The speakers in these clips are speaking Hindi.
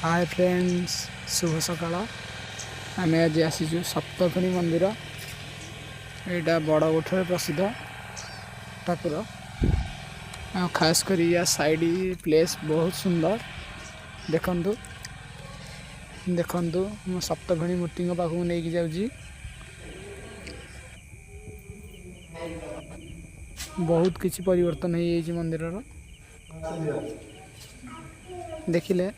हाय फ्रेंड्स, शुभ सकाळ। आम आज आसीचु सप्तफेणी मंदिर। यहाँ बड़गोठर प्रसिद्ध ठाकुर। खास कर या साइड प्लेस बहुत सुंदर। देखंतु देखंतु मो सप्तफेणी मूर्ति पाखक नहीं जाऊँगी। बहुत किसी परिवर्तन हो मंदिर देखिले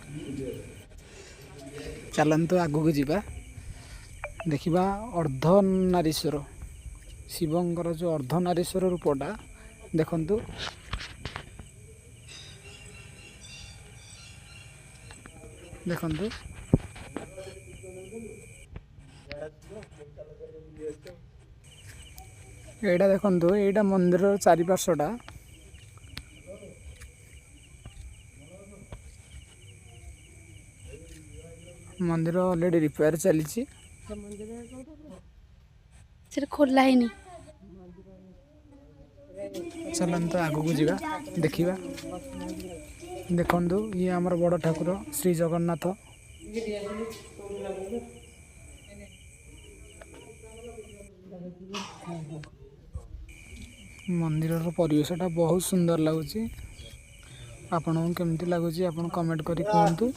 चलतु आगू जावा देखा अर्धनारीश्वर शिवंकर जो अर्धनारीश्वर रूपटा देखंतु। देखंतु एटा देखंतु एटा मंदिर चारिपार्श्वटा मंदिर ऑलरेडी रिपेयर चली खोला ही नहीं। चलते आगू को जावा देखा। देखंतु ये आमर बड़ ठाकुर श्री जगन्नाथ। मंदिर परिवेशटा बहुत सुंदर लगुच। आपण केमती लगुच आप कमेंट करी कहतु।